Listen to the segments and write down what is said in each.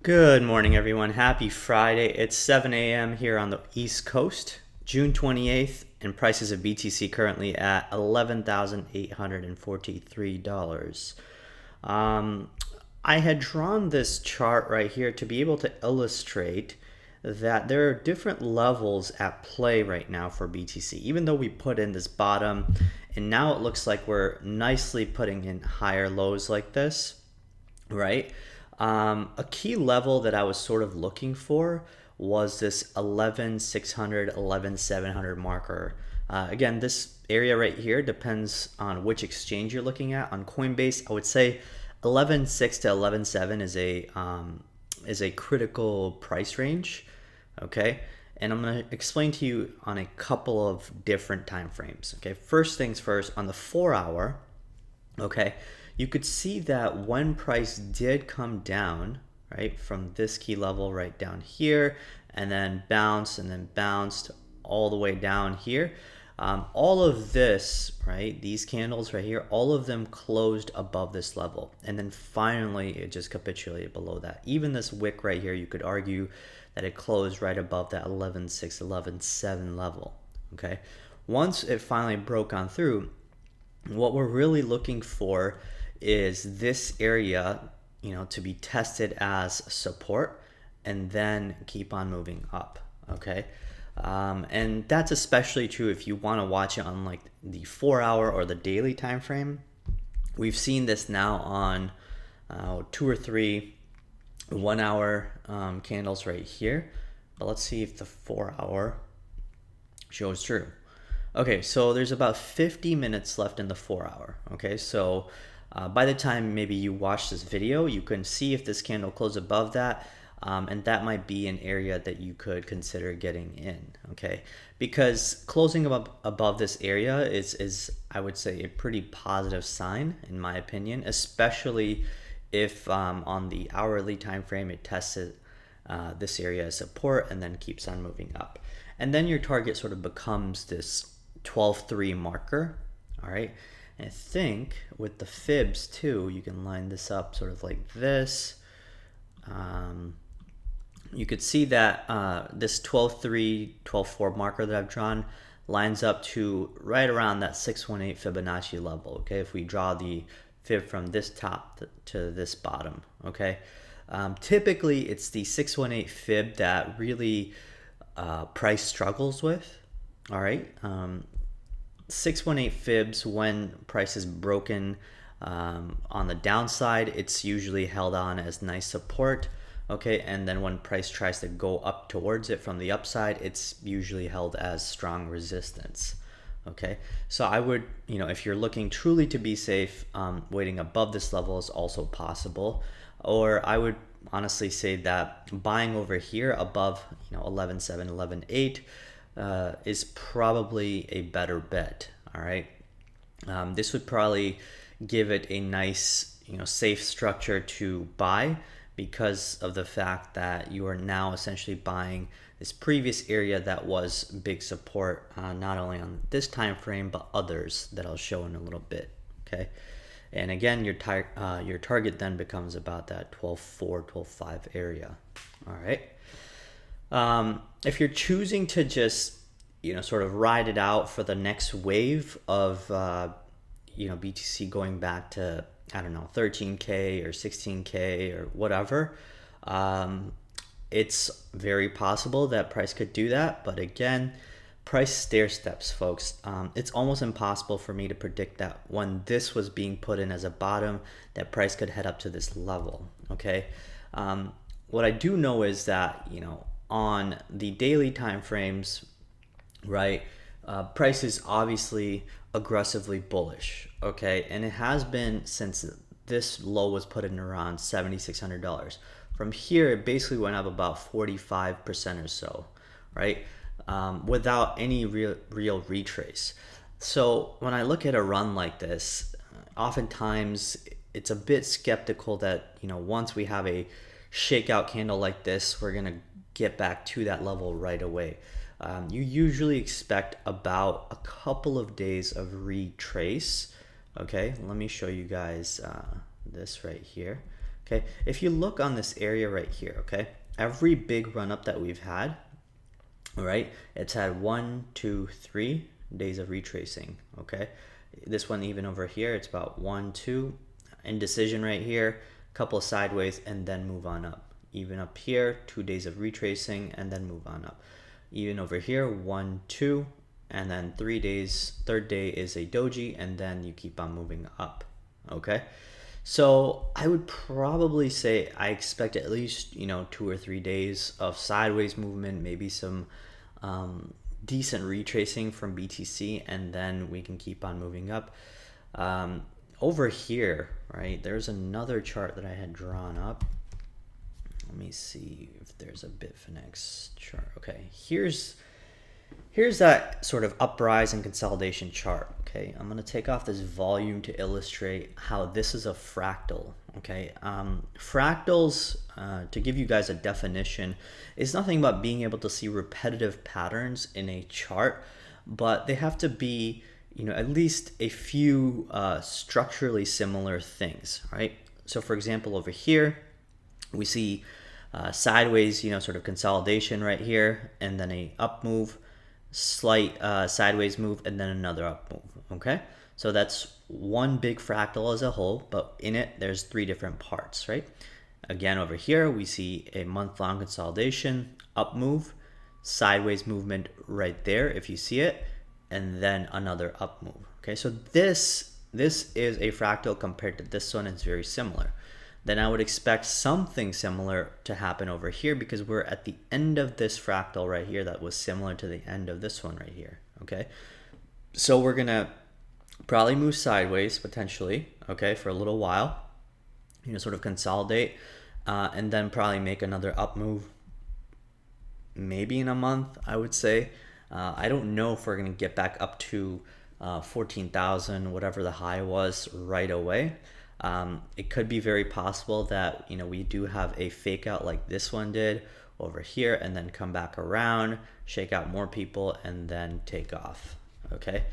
Good morning, everyone. Happy Friday. It's 7 a.m. here on the East Coast, June 28th, and prices of BTC currently at $11,843. Um, I had drawn this chart right here to be able to illustrate that there are different levels at play right now for BTC. Even though we put in this bottom, and now it looks like we're nicely putting in higher lows like this, right? A key level that I was sort of looking for was this 11,600, 11,700 marker. Again, this area right here depends on which exchange you're looking at. On Coinbase, I would say 11,600 to 11,700 is a critical price range. Okay, and I'm going to explain to you on a couple of different time frames. Okay, first things first, on the 4 hour, okay, you could see that when price did come down, right, from this key level right down here, and then bounced all the way down here. All of this, right, these candles right here, all of them closed above this level. And then finally, it just capitulated below that. Even this wick right here, you could argue that it closed right above that 11.6, 11.7 level, okay? Once it finally broke on through, what we're really looking for is this area, to be tested as support and then keep on moving up, okay? And that's especially true if you want to watch it on like the 4 hour or the daily time frame. We've seen this now on 2 or 3 1 hour candles right here, but let's see if the 4 hour shows true. Okay, so there's about 50 minutes left in the 4 hour. Okay, so by the time maybe you watch this video, you can see if this candle closed above that, and that might be an area that you could consider getting in. Okay, because closing above this area is I would say a pretty positive sign in my opinion, especially if on the hourly time frame it tested this area as support and then keeps on moving up, and then your target sort of becomes this 12.3 marker. All right, and I think with the fibs too, you can line this up sort of like this. You could see that this 12.3, 12.4 marker that I've drawn lines up to right around that 618 Fibonacci level. Okay, if we draw the fib from this top to this bottom. Okay, typically it's the 618 fib that really price struggles with. All right, 618 fibs, when price is broken on the downside, it's usually held on as nice support. Okay, and then when price tries to go up towards it from the upside, it's usually held as strong resistance. Okay, so I would, if you're looking truly to be safe, waiting above this level is also possible. Or I would honestly say that buying over here above 11.7, 11.8 is probably a better bet. All right, this would probably give it a nice safe structure to buy, because of the fact that you are now essentially buying this previous area that was big support, not only on this time frame but others that I'll show in a little bit. Okay, and again, your target then becomes about that 12.4, 12.5 area. All right, if you're choosing to just sort of ride it out for the next wave of BTC going back to, I don't know, 13K or 16K or whatever, it's very possible that price could do that. But again, price stair steps, folks. It's almost impossible for me to predict that when this was being put in as a bottom, that price could head up to this level. Okay, what I do know is that on the daily time frames, right, price is obviously aggressively bullish. Okay, and it has been since this low was put in around $7,600. From here, it basically went up about 45% or so, right, without any real retrace. So when I look at a run like this, oftentimes it's a bit skeptical that once we have a shakeout candle like this, we're gonna get back to that level right away. You usually expect about a couple of days of retrace. Okay, let me show you guys this right here. Okay, if you look on this area right here, okay, every big run up that we've had, all right, it's had 1, 2, 3 days of retracing. Okay, this one even over here, it's about 1, 2, indecision right here, couple of sideways, and then move on up. Even up here, 2 days of retracing and then move on up. Even over here, 1, 2, and then 3 days. Third day is a doji, and then you keep on moving up. Okay, so I would probably say I expect at least 2 or 3 days of sideways movement, maybe some decent retracing from BTC, and then we can keep on moving up. Over here, right, there's another chart that I had drawn up. Let me see if there's a Bitfinex chart. Okay, here's that sort of uprise and consolidation chart. Okay, I'm going to take off this volume to illustrate how this is a fractal. Okay, fractals, to give you guys a definition, is nothing but being able to see repetitive patterns in a chart, but they have to be at least a few structurally similar things, right? So for example, over here, we see sideways, sort of consolidation right here, and then a up move, slight sideways move, and then another up move. Okay, so that's one big fractal as a whole, but in it there's 3 different parts, right? Again, over here we see a month-long consolidation, up move, sideways movement right there if you see it, and then another up move. Okay, so this is a fractal compared to this one. It's very similar. Then I would expect something similar to happen over here, because we're at the end of this fractal right here that was similar to the end of this one right here. Okay, so we're gonna probably move sideways potentially, okay, for a little while, sort of consolidate, and then probably make another up move maybe in a month, I would say. I don't know if we're gonna get back up to 14,000, whatever the high was, right away. It could be very possible that we do have a fake out like this one did over here, and then come back around, shake out more people, and then take off. Okay,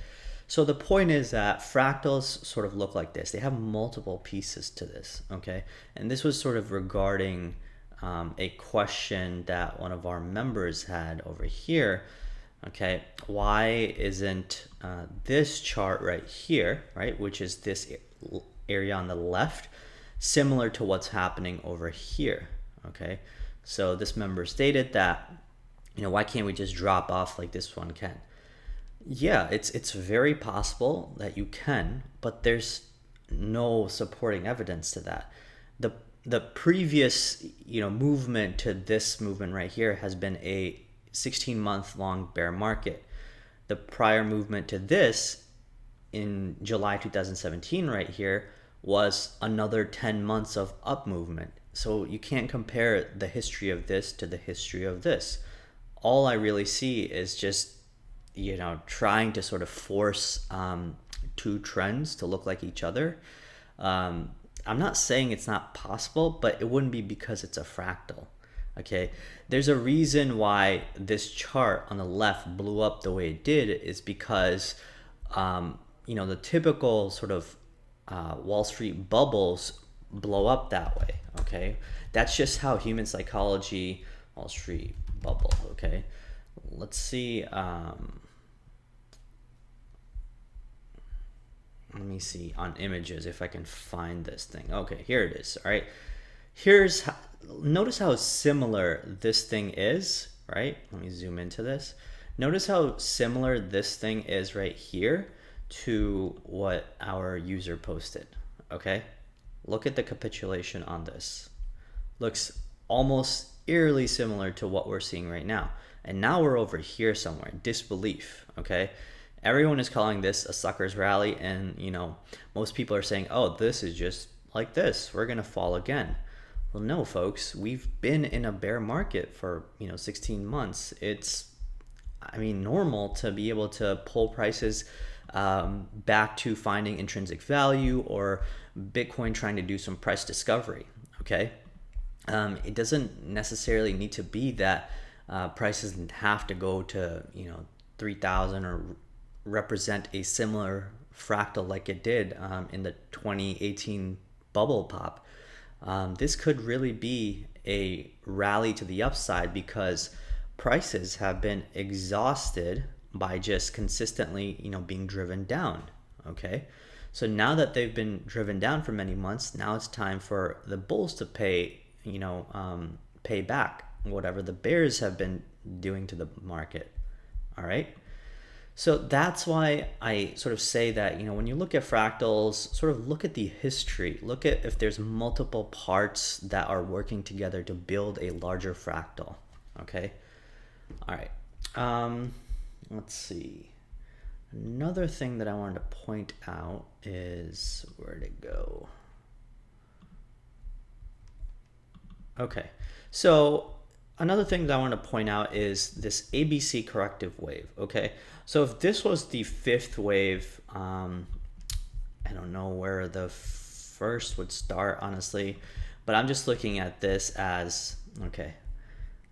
so the point is that fractals sort of look like this. They have multiple pieces to this. Okay, and this was sort of regarding a question that one of our members had over here. Okay, why isn't this chart right here, right, which is this area on the left, similar to what's happening over here? Okay, so this member stated that why can't we just drop off like this one can? Yeah, it's very possible that you can, but there's no supporting evidence to that. The previous movement to this movement right here has been a 16-month long bear market. The prior movement to this in July 2017 right here was another 10 months of up movement. So you can't compare the history of this to the history of this. All I really see is just trying to sort of force 2 trends to look like each other. I'm not saying it's not possible, but it wouldn't be because it's a fractal. Okay, there's a reason why this chart on the left blew up the way it did, is because the typical sort of Wall Street bubbles blow up that way. Okay, that's just how human psychology. Wall Street bubble. Okay, let's see. Let me see on images if I can find this thing. Okay, here it is. All right, notice how similar this thing is, right? Let me zoom into this. Notice how similar this thing is right here to what our user posted. Okay, look at the capitulation on this. Looks almost eerily similar to what we're seeing right now. And now we're over here somewhere, disbelief. Okay, everyone is calling this a sucker's rally, and most people are saying, oh, this is just like this, we're gonna fall again. Well, no, folks, we've been in a bear market for 16 months. It's normal to be able to pull prices back to finding intrinsic value, or Bitcoin trying to do some price discovery. Okay, it doesn't necessarily need to be that prices have to go to 3,000 or represent a similar fractal like it did in the 2018 bubble pop. this could really be a rally to the upside because prices have been exhausted by just consistently, being driven down. Okay, so now that they've been driven down for many months, now it's time for the bulls to pay back whatever the bears have been doing to the market. All right. So that's why I sort of say that, when you look at fractals, sort of look at the history, look at if there's multiple parts that are working together to build a larger fractal. Okay. All right. Let's see. Another thing that I wanted to point out is, where'd it go? Okay. So another thing that I want to point out is this ABC corrective wave. Okay. So if this was the fifth wave, I don't know where the first would start, honestly, but I'm just looking at this as, okay,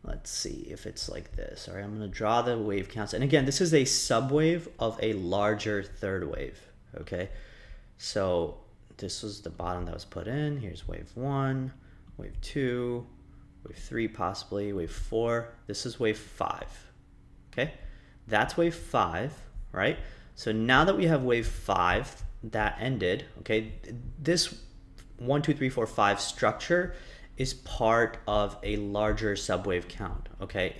let's see if it's like this. All right, I'm going to draw the wave counts. And again, this is a subwave of a larger third wave. Okay, so this was the bottom that was put in. Here's wave 1, wave 2, wave 3 possibly, wave 4. This is wave 5. Okay, that's wave 5, right? So now that we have wave 5 that ended, okay, this 1, 2, 3, 4, 5 structure is part of a larger subwave count, okay,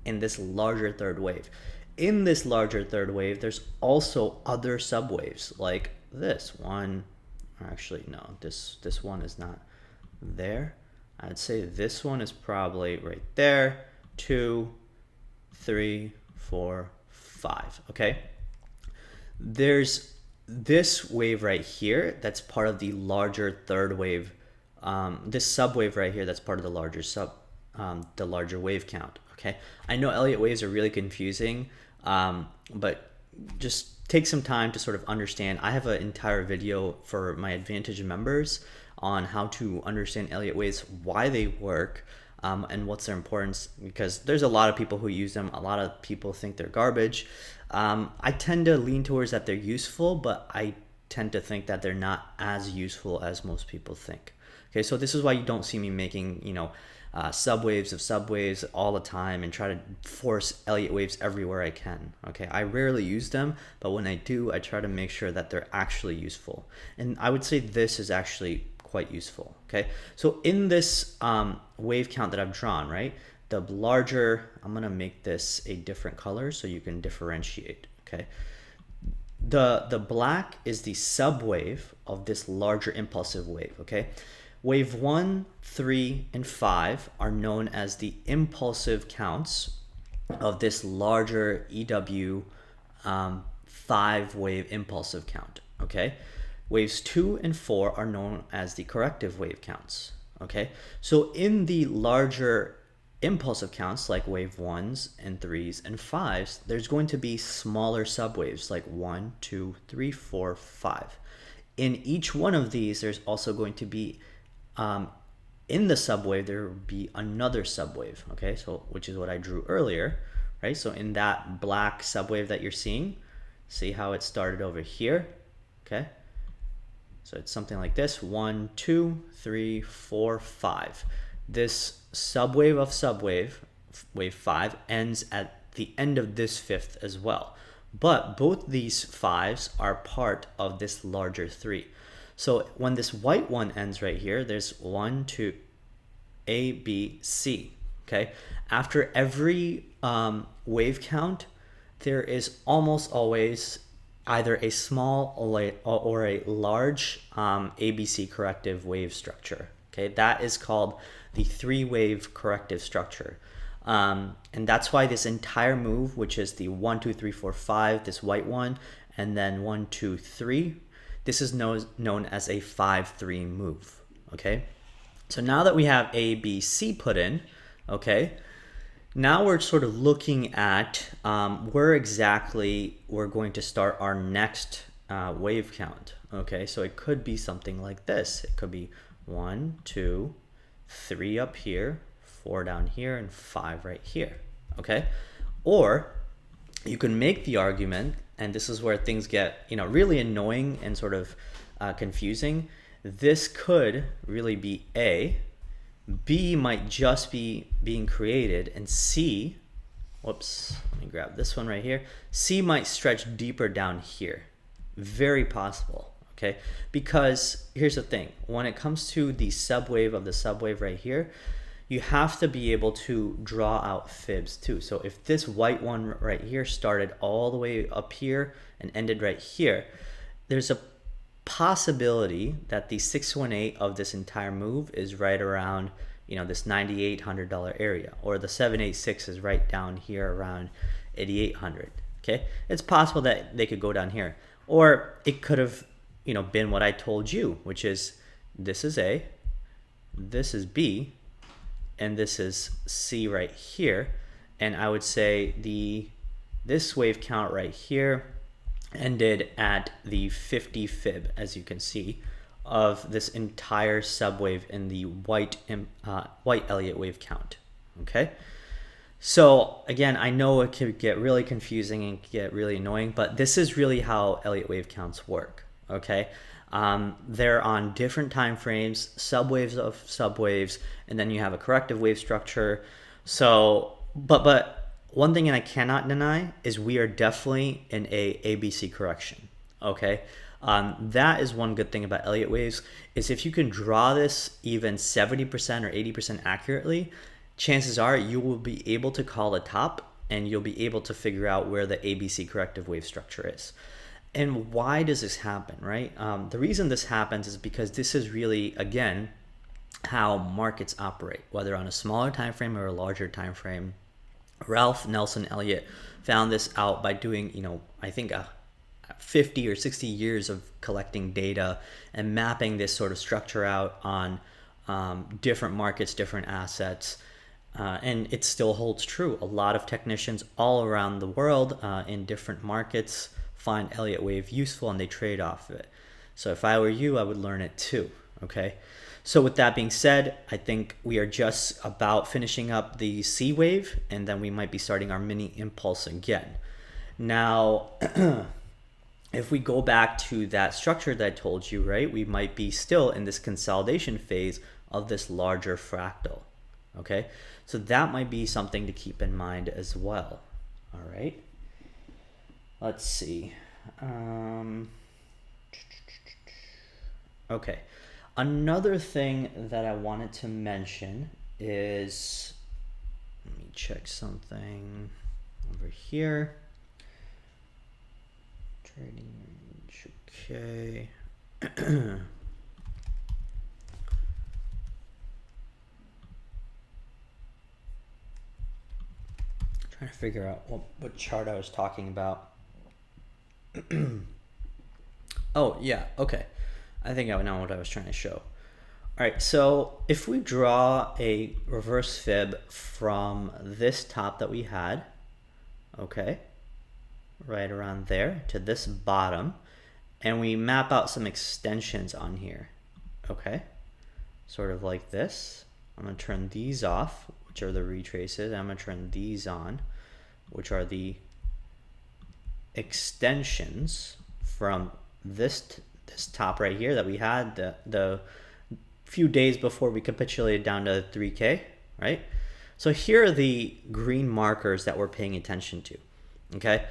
in this larger third wave. In this larger third wave, there's also other subwaves like this one. Actually, no, this one is not there. I'd say this one is probably right there. 2, 3, 4, 5. Okay. There's this wave right here that's part of the larger third wave. This subwave right here that's part of the larger wave count. Okay. I know Elliot waves are really confusing, but just take some time to sort of understand. I have an entire video for my Advantage members on how to understand Elliot waves, why they work, and what's their importance, because there's a lot of people who use them. A lot of people think they're garbage. I tend to lean towards that they're useful, but I tend to think that they're not as useful as most people think. Okay, so this is why you don't see me making, subwaves of subwaves all the time and try to force Elliot waves everywhere I can. Okay, I rarely use them, but when I do, I try to make sure that they're actually useful. And I would say this is actually quite useful. Okay, so in this wave count that I've drawn, right, the larger, I'm gonna make this a different color so you can differentiate. Okay, the black is the subwave of this larger impulsive wave. Okay, wave 1, 3, and 5 are known as the impulsive counts of this larger EW 5-wave impulsive count. Okay, waves 2 and 4 are known as the corrective wave counts. Okay, so in the larger impulsive counts like wave 1s and 3s and 5s, there's going to be smaller subwaves like 1, 2, 3, 4, 5. In each one of these, there's also going to be in the subwave, there will be another subwave, okay, so which is what I drew earlier, right? So in that black subwave that you're seeing, see how it started over here, okay? So it's something like this: 1, 2, 3, 4, 5. This subwave of subwave, wave 5, ends at the end of this fifth as well. But both these 5s are part of this larger 3. So when this white one ends right here, there's 1, 2, A, B, C. Okay. After every wave count, there is almost always either a small or a large ABC corrective wave structure. Okay, that is called the 3-wave corrective structure. And that's why this entire move, which is the 1, 2, 3, 4, 5, this white one, and then 1, 2, 3, this is known as a 5-3 move. Okay, so now that we have A, B, C put in, okay, now we're sort of looking at where exactly we're going to start our next wave count. Okay, so it could be something like this. It could be 1, 2, 3 up here, 4 down here, and 5 right here. Okay, or you can make the argument, and this is where things get really annoying and sort of confusing, this could really be A. B might just be being created, and C, whoops, let me grab this one right here. C might stretch deeper down here. Very possible, okay? Because here's the thing, when it comes to the subwave of the subwave right here, you have to be able to draw out fibs too. So if this white one right here started all the way up here and ended right here, there's a possibility that the 618 of this entire move is right around, you know, this $9,800 area, or the 786 is right down here around 8,800. Okay, it's possible that they could go down here, or it could have, you know, been what I told you, which is this is A, this is B, and this is C right here. And I would say this wave count right here ended at the 50 fib, as you can see, of this entire subwave in the white Elliot wave count. Okay, so again, I know it could get really confusing and get really annoying, but this is really how Elliot wave counts work. Okay, they're on different time frames, subwaves of subwaves, and then you have a corrective wave structure. So, but one thing I cannot deny is we are definitely in a ABC correction. Okay, that is one good thing about Elliott waves, is if you can draw this even 70% or 80% accurately, chances are you will be able to call a top, and you'll be able to figure out where the ABC corrective wave structure is. And why does this happen, right? The reason this happens is because this is really, again, how markets operate, whether on a smaller time frame or a larger time frame. Ralph Nelson Elliott found this out by doing, you know, I think 50 or 60 years of collecting data and mapping this sort of structure out on different markets, different assets. And it still holds true. A lot of technicians all around the world in different markets find Elliott wave useful, and they trade off of it. So if I were you, I would learn it too. Okay. So with that being said, I think we are just about finishing up the C wave, and then we might be starting our mini impulse again. Now, if we go back to that structure that I told you, right, we might be still in this consolidation phase of this larger fractal. Okay, so that might be something to keep in mind as well. All right, let's see. Okay, another thing that I wanted to mention is, let me check something over here. Trading range, okay. Trying to figure out what chart I was talking about. Oh yeah, okay. I think I know what I was trying to show. All right, so if we draw a reverse fib from this top that we had, okay, right around there to this bottom, and we map out some extensions on here, okay, sort of like this. I'm going to turn these off, which are the retraces. I'm going to turn these on, which are the extensions from this top right here that we had the few days before we capitulated down to 3K, right? So here are the green markers that we're paying attention to, okay?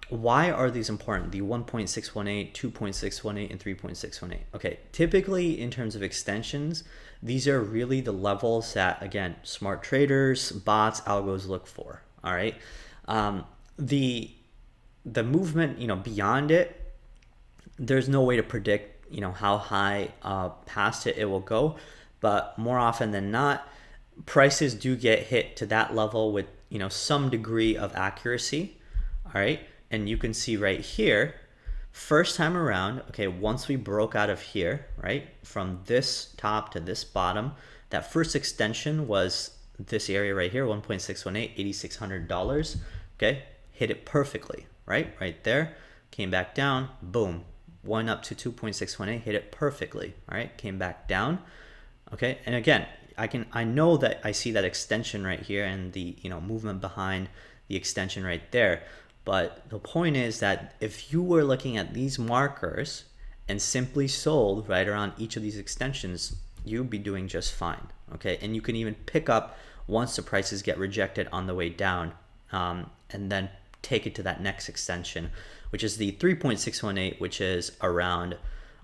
Why are these important? The 1.618, 2.618, and 3.618. Okay, typically in terms of extensions, these are really the levels that, again, smart traders, bots, algos look for, all right? The movement, you know, beyond it, there's no way to predict, you know, how high past it will go, but more often than not, prices do get hit to that level with, you know, some degree of accuracy, all right? And you can see right here, first time around, okay, once we broke out of here, right, from this top to this bottom, that first extension was this area right here, 1.618, $8,600, okay, hit it perfectly, right there, came back down, boom, went up to 2.618, hit it perfectly, all right, came back down, okay, and again, I know that I see that extension right here and the, you know, movement behind the extension right there. But the point is that if you were looking at these markers and simply sold right around each of these extensions, you'll be doing just fine, okay? And you can even pick up once the prices get rejected on the way down, and then take it to that next extension, which is the 3.618, which is around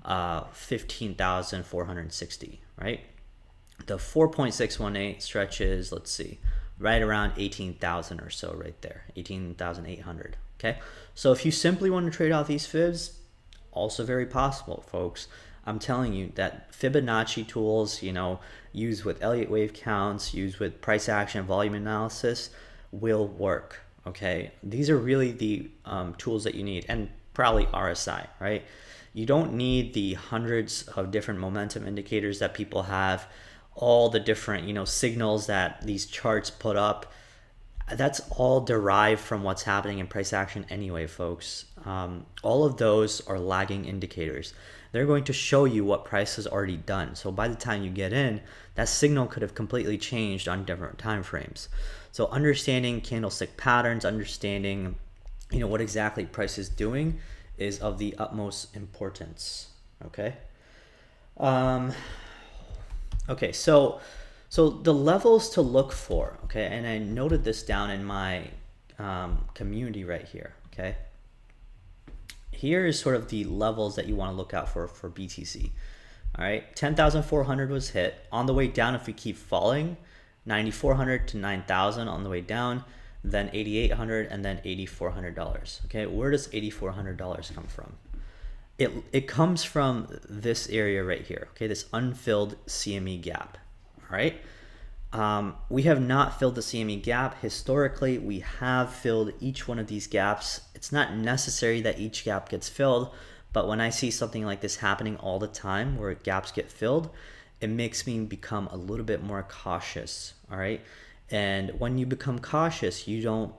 15,460, right? The 4.618 stretches, let's see, right around 18,000 or so right there, 18,800, okay? So if you simply want to trade out these fibs, also very possible, folks. I'm telling you that Fibonacci tools, used with Elliot wave counts, used with price action, volume analysis, will work, okay? These are really the tools that you need, and probably RSI, right? You don't need the hundreds of different momentum indicators that people have, all the different, signals that these charts put up. That's all derived from what's happening in price action anyway, folks. All of those are lagging indicators. They're going to show you what price has already done. So by the time you get in, that signal could have completely changed on different time frames. So understanding candlestick patterns, understanding, what exactly price is doing is of the utmost importance, okay? Okay, so the levels to look for, okay, and I noted this down in my community right here, okay? Here is sort of the levels that you want to look out for BTC, all right? 10,400 was hit. On the way down, if we keep falling, 9,400 to 9,000 on the way down, then 8,800 and then $8,400, okay? Where does $8,400 come from? It comes from this area right here, okay? This unfilled CME gap, all right? We have not filled the CME gap. Historically, we have filled each one of these gaps. It's not necessary that each gap gets filled, but when I see something like this happening all the time where gaps get filled, it makes me become a little bit more cautious, all right? And when you become cautious, you don't,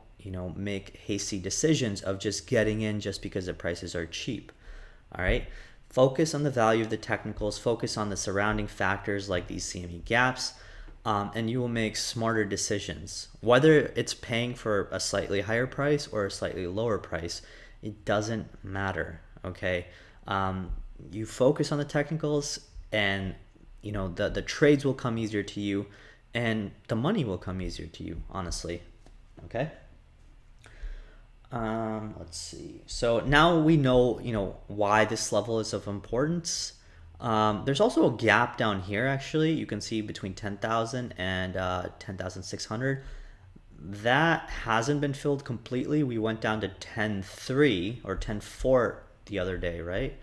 make hasty decisions of just getting in just because the prices are cheap. All right, focus on the value of the technicals, focus on the surrounding factors like these CME gaps, and you will make smarter decisions. Whether it's paying for a slightly higher price or a slightly lower price, it doesn't matter, okay? You focus on the technicals, and the trades will come easier to you, and the money will come easier to you, honestly, okay? Let's see. So now we know, why this level is of importance. There's also a gap down here, actually. You can see between 10,000 and 10,600. That hasn't been filled completely. We went down to 10.3 or 10.4 the other day, right?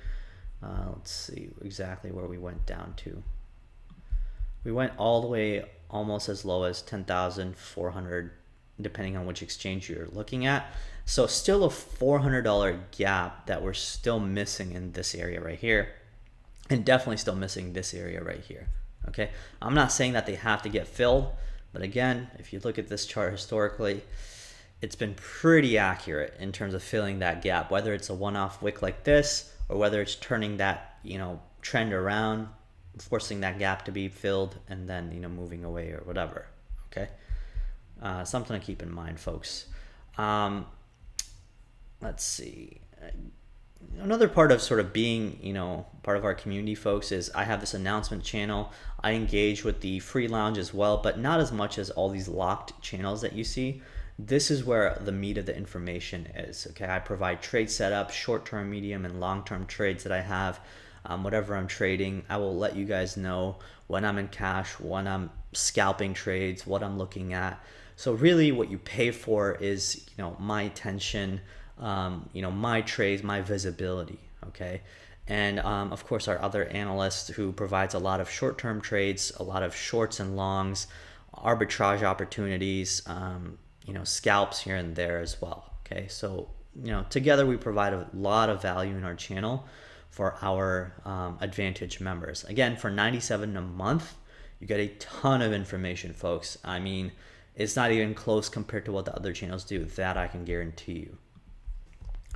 Let's see exactly where we went down to. We went all the way almost as low as 10,400, depending on which exchange you're looking at. So still a $400 gap that we're still missing in this area right here, and definitely still missing this area right here, okay? I'm not saying that they have to get filled, but again, if you look at this chart historically, it's been pretty accurate in terms of filling that gap, whether it's a one-off wick like this or whether it's turning that, trend around, forcing that gap to be filled and then, moving away or whatever, okay? Something to keep in mind, folks. Let's see. Another part of sort of being, part of our community, folks, is I have this announcement channel. I engage with the free lounge as well, but not as much as all these locked channels that you see. This is where the meat of the information is, okay? I provide trade setup, short-term, medium, and long-term trades that I have. Whatever I'm trading, I will let you guys know when I'm in cash, when I'm scalping trades, what I'm looking at. So really what you pay for is, my attention, my trades, my visibility, okay? And of course our other analyst who provides a lot of short-term trades, a lot of shorts and longs, arbitrage opportunities, scalps here and there as well, okay? So, together we provide a lot of value in our channel for our Advantage members. Again, for $97 a month, you get a ton of information, folks. I mean, it's not even close compared to what the other channels do. That I can guarantee you.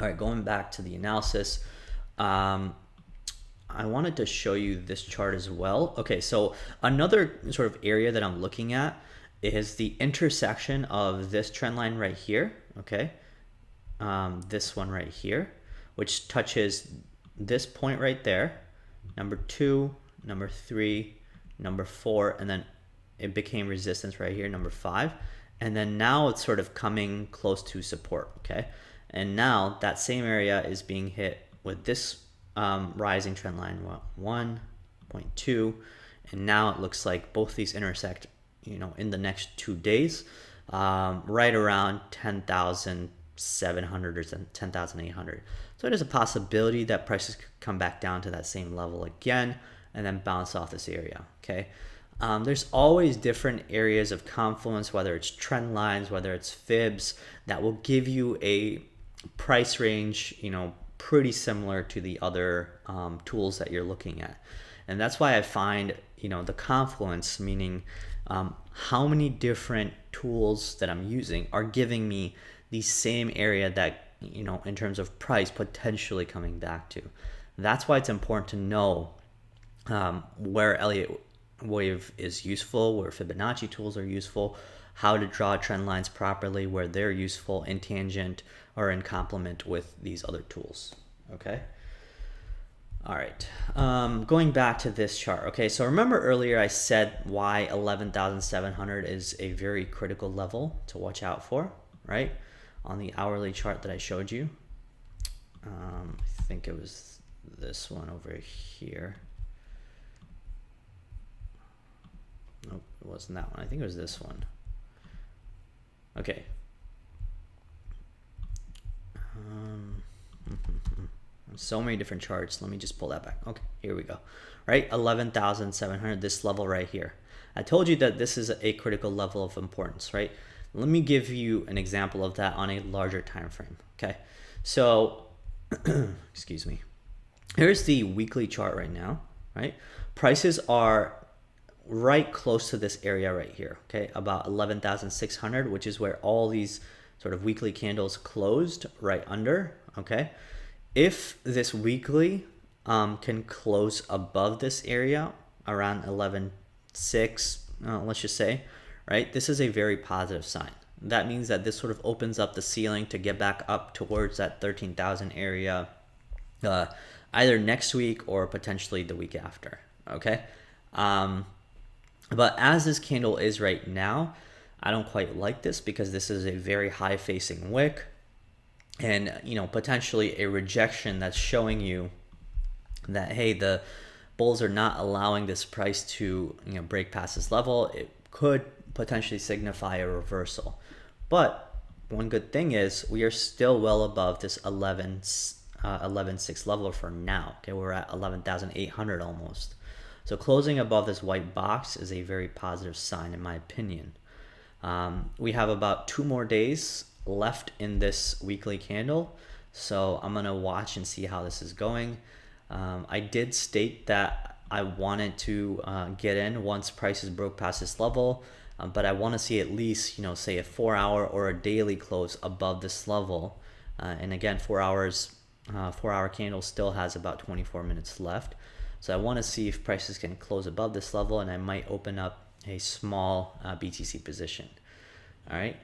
All right, going back to the analysis, I wanted to show you this chart as well. Okay, so another sort of area that I'm looking at is the intersection of this trend line right here, okay? This one right here, which touches this point right there, number 2, number 3, number 4, and then it became resistance right here, number 5. And then now it's sort of coming close to support, okay? And now that same area is being hit with this rising trend line, 1.2, and now it looks like both these intersect, in the next 2 days, right around 10,700 or 10,800. So there's a possibility that prices could come back down to that same level again and then bounce off this area, okay? There's always different areas of confluence, whether it's trend lines, whether it's fibs, that will give you a price range, pretty similar to the other tools that you're looking at. And that's why I find, the confluence, meaning how many different tools that I'm using are giving me the same area that, in terms of price potentially coming back to. That's why it's important to know where Elliot wave is useful, where Fibonacci tools are useful, how to draw trend lines properly, where they're useful in tangent or in complement with these other tools. Okay. All right. Going back to this chart. Okay. So remember earlier I said why 11,700 is a very critical level to watch out for, right? On the hourly chart that I showed you. I think it was this one over here. Nope, it wasn't that one. I think it was this one. Okay. So many different charts. Let me just pull that back. Okay, here we go. Right, 11,700, this level right here. I told you that this is a critical level of importance, right? Let me give you an example of that on a larger time frame. Okay, so excuse me. Here's the weekly chart right now, right? Prices are right close to this area right here, okay, about 11,600, which is where all these sort of weekly candles closed right under, okay? If this weekly can close above this area around 11.6, let's just say, right, this is a very positive sign. That means that this sort of opens up the ceiling to get back up towards that 13,000 area either next week or potentially the week after, okay? But as this candle is right now, I don't quite like this because this is a very high facing wick and, potentially a rejection that's showing you that, hey, the bulls are not allowing this price to, break past this level. It could potentially signify a reversal. But one good thing is we are still well above this 11.6 level for now. Okay, we're at 11,800 almost. So closing above this white box is a very positive sign in my opinion. We have about 2 more days left in this weekly candle. So I'm going to watch and see how this is going. I did state that I wanted to get in once prices broke past this level, but I want to see at least, say a 4-hour or a daily close above this level. And again, 4-hour candle still has about 24 minutes left. So I want to see if prices can close above this level, and I might open up a small BTC position. All right.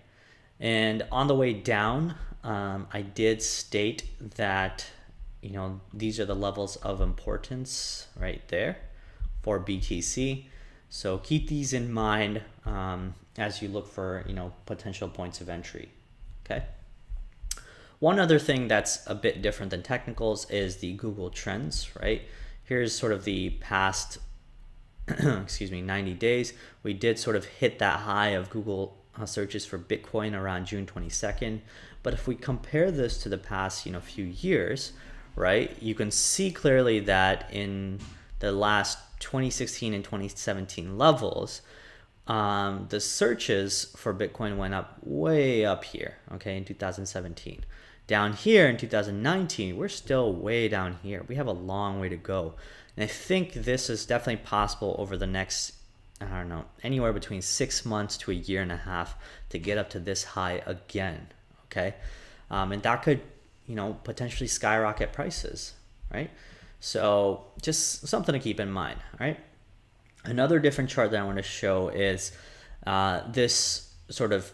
And on the way down, I did state that, these are the levels of importance right there for BTC. So keep these in mind as you look for, potential points of entry. Okay. One other thing that's a bit different than technicals is the Google Trends, right? Here's sort of the past, 90 days. We did sort of hit that high of Google searches for Bitcoin around June 22nd. But if we compare this to the past, few years, right, you can see clearly that in the last 2016 and 2017 levels, the searches for Bitcoin went up way up here, okay, in 2017. Down here in 2019, we're still way down here. We have a long way to go. And I think this is definitely possible over the next, anywhere between 6 months to a year and a half to get up to this high again, okay? And that could, potentially skyrocket prices, right? So just something to keep in mind, all right? Another different chart that I want to show is this sort of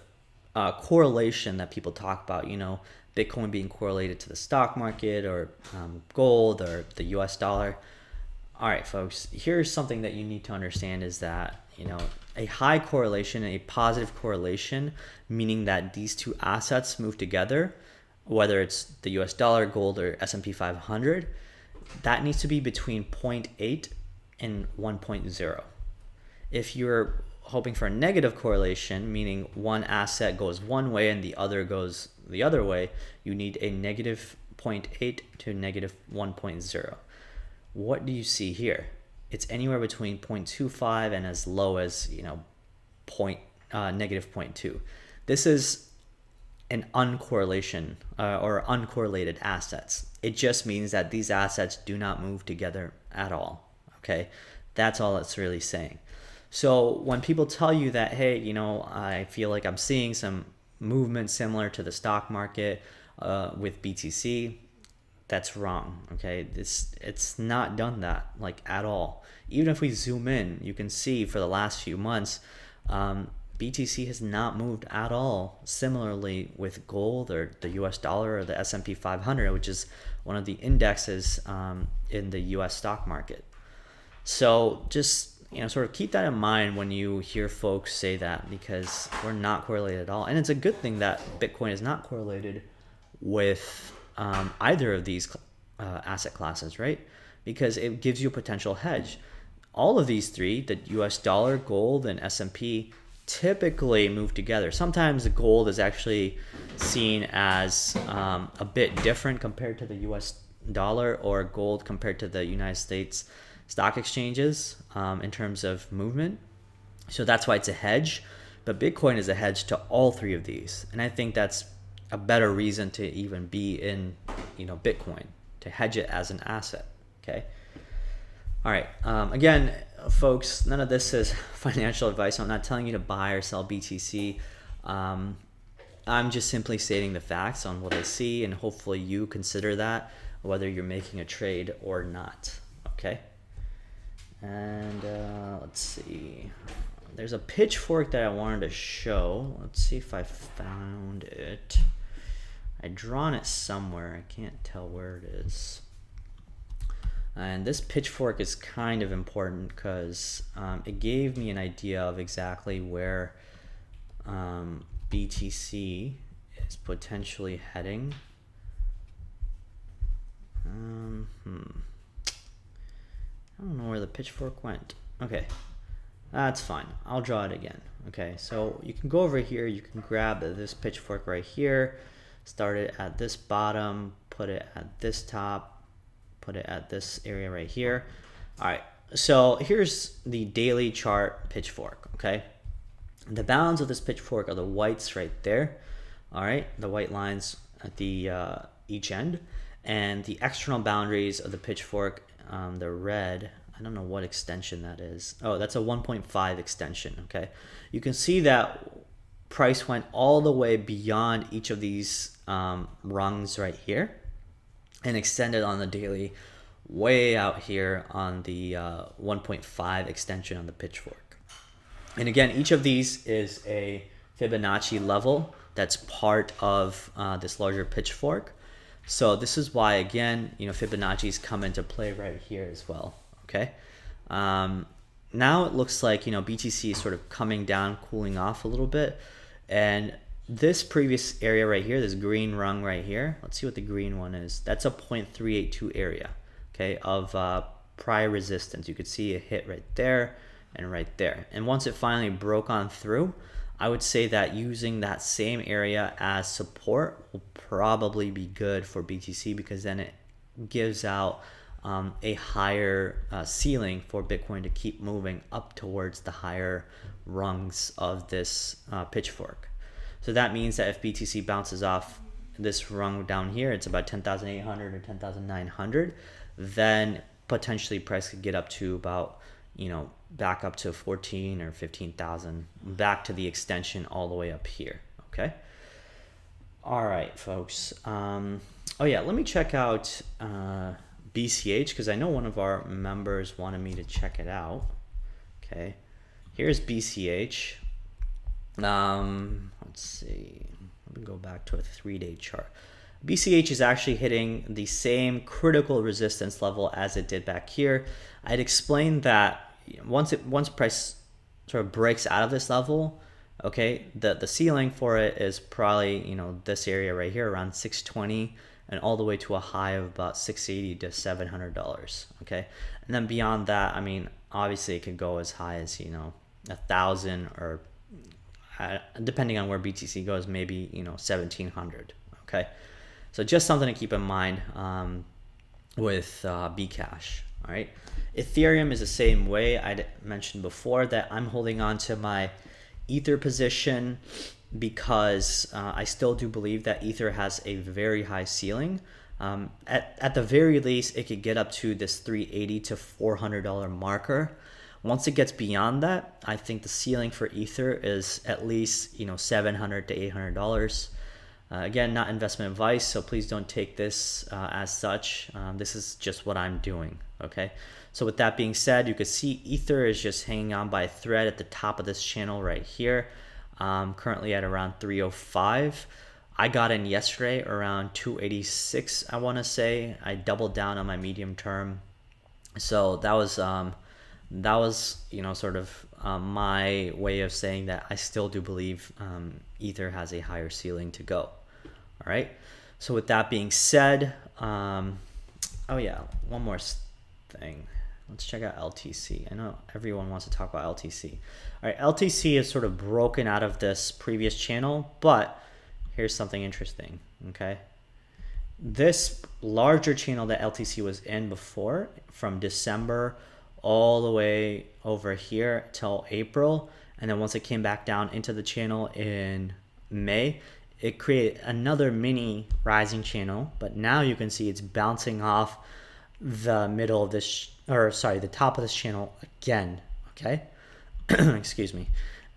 correlation that people talk about, Bitcoin being correlated to the stock market or gold or the US dollar. All right, folks, here's something that you need to understand is that, a high correlation, a positive correlation, meaning that these two assets move together, whether it's the US dollar, gold, or S&P 500, that needs to be between 0.8 and 1.0. If you're hoping for a negative correlation, meaning one asset goes one way and the other goes the other way, you need a negative 0.8 to negative 1.0. What do you see here? It's anywhere between 0.25 and as low as negative 0.2. This is an uncorrelation or uncorrelated assets. It just means that these assets do not move together at all. Okay, that's all it's really saying. So when people tell you that, hey, I feel like I'm seeing some movement similar to the stock market with BTC, that's wrong. Okay, it's not done that like at all. Even if we zoom in, you can see for the last few months, BTC has not moved at all. Similarly with gold or the US dollar or the S&P 500, which is one of the indexes in the US stock market. So just sort of keep that in mind when you hear folks say that, because we're not correlated at all. And it's a good thing that Bitcoin is not correlated with either of these asset classes, right? Because it gives you a potential hedge. All of these three, the US dollar, gold, and S&P, typically move together. Sometimes the gold is actually seen as a bit different compared to the US dollar, or gold compared to the United States stock exchanges in terms of movement. So that's why it's a hedge. But Bitcoin is a hedge to all three of these. And I think that's a better reason to even be in Bitcoin, to hedge it as an asset. Okay. All right. Again, folks, none of this is financial advice. I'm not telling you to buy or sell BTC. I'm just simply stating the facts on what I see, and hopefully you consider that whether you're making a trade or not. Okay. And let's see. There's a Pitchfork that I wanted to show. Let's see if I found it. I'd drawn it somewhere. I can't tell where it is. And this Pitchfork is kind of important because it gave me an idea of exactly where BTC is potentially heading. I don't know where the Pitchfork went. Okay, that's fine. I'll draw it again. Okay, so you can go over here. You can grab this Pitchfork right here. Start it at this bottom. Put it at this top. Put it at this area right here. All right, so here's the daily chart Pitchfork. Okay, the bounds of this Pitchfork are the whites right there. All right, the white lines at the each end, and the external boundaries of the Pitchfork, the red. I don't know what extension that is. Oh, that's a 1.5 extension. Okay, you can see that price went all the way beyond each of these rungs right here, and extended on the daily way out here on the 1.5 extension on the Pitchfork. And again, each of these is a Fibonacci level that's part of this larger Pitchfork. So this is why, again, Fibonacci's come into play right here as well. Okay. Now it looks like BTC is sort of coming down, cooling off a little bit, and this previous area right here, this green rung right here, let's see what the green one is. That's a 0.382 area, okay, of prior resistance. You could see a hit right there and right there. And once it finally broke on through, I would say that using that same area as support will probably be good for BTC, because then it gives out a higher ceiling for Bitcoin to keep moving up towards the higher rungs of this Pitchfork. So that means that if BTC bounces off this rung down here, it's about 10,800 or 10,900, then potentially price could get up to about, back up to 14 or 15,000, back to the extension all the way up here. Okay. All right, folks. Oh yeah, let me check out BCH, because I know one of our members wanted me to check it out. Okay, here's BCH. Let's see. Let me go back to a 3-day chart. BCH is actually hitting the same critical resistance level as it did back here. I'd explained that once price sort of breaks out of this level, okay, the ceiling for it is probably, you know, this area right here around 620 and all the way to a high of about 680 to $700. Okay, and then beyond that, I mean, obviously it could go as high as, you know, 1,000 or depending on where BTC goes, maybe, you know, 1,700. Okay, so just something to keep in mind with Bcash. All right, Ethereum is the same way. I mentioned before that I'm holding on to my Ether position because I still do believe that Ether has a very high ceiling. At the very least, it could get up to this $380 to $400 marker. Once it gets beyond that, I think the ceiling for Ether is at least, you know, $700 to $800. Again, not investment advice, so please don't take this as such. This is just what I'm doing, okay? So with that being said, you can see Ether is just hanging on by a thread at the top of this channel right here. Currently at around 305. I got in yesterday around 286, I want to say. I doubled down on my medium term. So that was you know, sort of my way of saying that I still do believe Ether has a higher ceiling to go. All right. So with that being said, oh yeah, one more thing. Let's check out LTC. I know everyone wants to talk about LTC. All right, LTC is sort of broken out of this previous channel, but here's something interesting, okay? This larger channel that LTC was in before, from December all the way over here till April, and then once it came back down into the channel in May, it created another mini rising channel, but now you can see it's bouncing off the middle of this, or sorry, the top of this channel again, okay? Excuse me.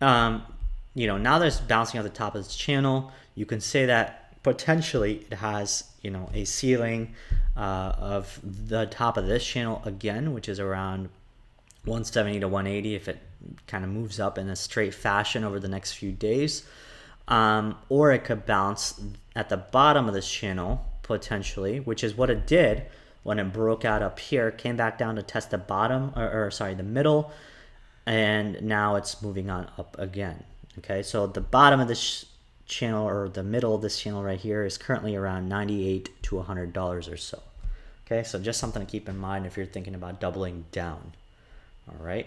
You know, now that it's bouncing off the top of this channel, you can say that potentially it has, you know, a ceiling of the top of this channel again, which is around 170 to 180 if it kind of moves up in a straight fashion over the next few days. Or it could bounce at the bottom of this channel potentially, which is what it did when it broke out up here, came back down to test the bottom, or sorry, the middle, and now it's moving on up again. Okay, so the bottom of this channel, or the middle of this channel right here, is currently around $98 to $100 or so. Okay, so just something to keep in mind if you're thinking about doubling down. All right.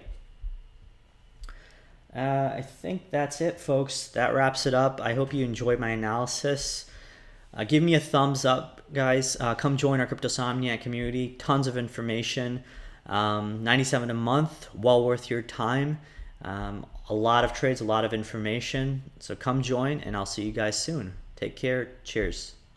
I think that's it, folks. That wraps it up. I hope you enjoyed my analysis. Give me a thumbs up, guys. Come join our Cryptosomniac community. Tons of information. $97 a month, well worth your time. A lot of trades, a lot of information. So come join, and I'll see you guys soon. Take care. Cheers.